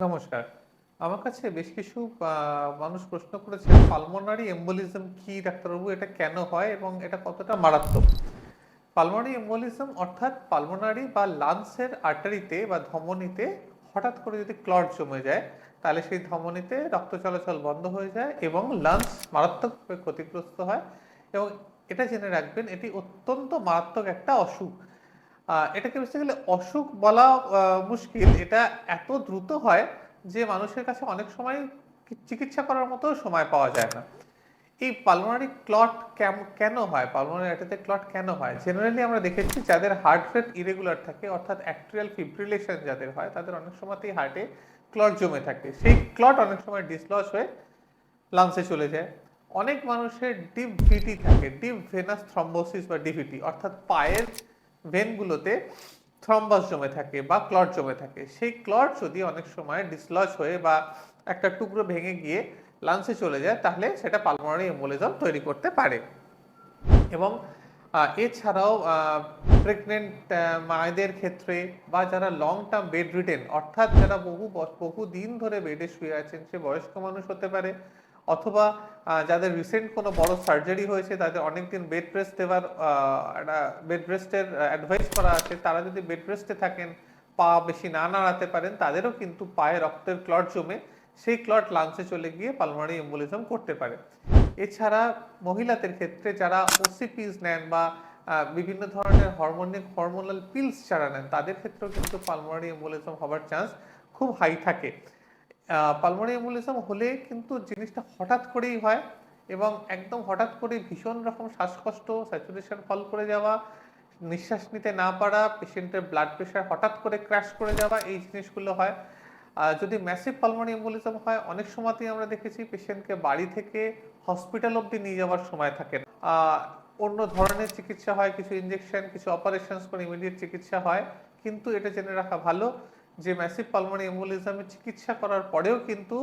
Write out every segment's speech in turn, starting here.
নমস্কার। আমার কাছে বেশ কিছু মানুষ প্রশ্ন করেছে পালমোনারি এম্বোলিজম কি ডাক্তারবাবু? এটা কেন হয় এবং এটা কতটা মারাত্মক? পালমোনারি এম্বোলিজম অর্থাৎ পালমোনারি বা লাংসের আর্টারিতে বা ধমনীতে হঠাৎ করে যদি ক্লট জমে যায়, তাহলে সেই ধমনীতে রক্ত চলাচল বন্ধ হয়ে যায় এবং লাংস মারাত্মকভাবে ক্ষতিগ্রস্ত হয়। এবং এটা জেনে রাখবেন, এটি অত্যন্ত মারাত্মক একটা অসুখ। এটাকে বেসিক্যালি অসুখ বলা মুশকিল। এটা এত দ্রুত হয় যে মানুষের কাছে অনেক সময় চিকিৎসা করার মতো সময় পাওয়া যায় না। এই পালমোনারি ক্লট কেন হয়? পালমোনারি আর্টারিতে ক্লট কেন হয়? জেনারেলি আমরা দেখেছি যাদের হার্ট রেট ইরেগুলার থাকে, অর্থাৎ অ্যাট্রিয়াল ফিব্রিলেশন যাদের হয়, তাদের অনেক সময়তেই হার্টে ক্লট জমে থাকে। সেই ক্লট অনেক সময় ডিসলজ হয়ে লাংসে চলে যায়। অনেক মানুষের ডিপ ভিটি থাকে, ডিপ ভেনাস থ্রম্বোসিস বা ডিভিটি, অর্থাৎ পায়ের ভেনগুলোতে থ্রম্বাস জমে থাকে বা ক্লট জমে থাকে। সেই ক্লট যদি অনেক সময় ডিসলজ হয়ে বা একটা টুকরো ভেঙে গিয়ে লাংসে চলে যায়, তাহলে সেটা পালমোনারি এম্বোলিজম তৈরি করতে পারে। এবং এছাড়াও প্রেগনেন্ট মায়েদের ক্ষেত্রে বা যারা লং টার্ম বেড রিডেন, অর্থাৎ যারা বহু দিন ধরে বেডে শুয়ে আছেন, সে বয়স্ক মানুষ হতে পারে, অথবা যাদের রিসেন্ট কোনো বড় সার্জারি হয়েছে, তাদের অনেকদিন বেড রেস্ট দেওয়ার একটা বেড রেস্টের অ্যাডভাইস করা আছে, তারা যদি বেড রেস্টে থাকেন, পা বেশি না নাড়াতে পারেন, তাদেরও কিন্তু পায়ে রক্তের ক্লট জমে সেই ক্লট লাংসে চলে গিয়ে পালমোনারি এম্বোলিজম করতে পারে। এছাড়া মহিলাদের ক্ষেত্রে যারা ওসিপিস নেন বা বিভিন্ন ধরনের হরমোনাল পিলস যারা নেন, তাদের ক্ষেত্রেও কিন্তু পালমোনারি এম্বোলিজম হওয়ার চান্স খুব হাই থাকে। পালমোনারি এম্বোলিজম হলে কিন্তু জিনিসটা হঠাৎ করেই হয় এবং একদম হঠাৎ করে ভীষণ রকম শ্বাসকষ্ট, স্যাচুরেশন ফল করে যাওয়া, নিঃশ্বাস নিতে না পারা, পেশেন্টের ব্লাড প্রেশার হঠাৎ করে ক্র্যাশ করে যাওয়া, এই জিনিসগুলো হয়। যদি ম্যাসিভ পালমোনারি এম্বোলিজম হয়, অনেক সময়তেই আমরা দেখেছি পেশেন্টকে বাড়ি থেকে হসপিটাল অবধি নিয়ে যাওয়ার সময় থাকে না। অন্য ধরনের চিকিৎসা হয়, কিছু ইনজেকশন, কিছু অপারেশনস করে ইমিডিয়েট চিকিৎসা হয়। কিন্তু এটা জেনে রাখা ভালো যে ম্যাসিভ পালমোনারি এম্বোলিজমের চিকিৎসা করার পরেও কিন্তু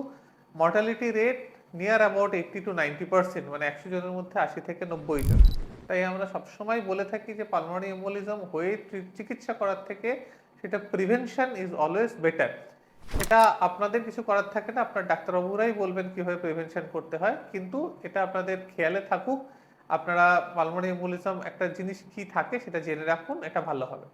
mortality rate near about 80 to 90%, মানে 100 জনের মধ্যে 80 থেকে 90 জন। তাই আমরা সবসময় বলে থাকি যে পালমোনারি এম্বোলিজম হয়ে চিকিৎসা করার থেকে সেটা প্রিভেনশন ইজ অলওয়েজ বেটার। এটা আপনাদের কিছু করার থাকে না, আপনার ডাক্তারবাবুরাই বলবেন কিভাবে প্রিভেনশন করতে হয়, কিন্তু এটা আপনাদের খেয়ালে থাকুক। আপনারা পালমোনারি এম্বোলিজম একটা জিনিস কি থাকে সেটা জেনে রাখুন, এটা ভালো হবে।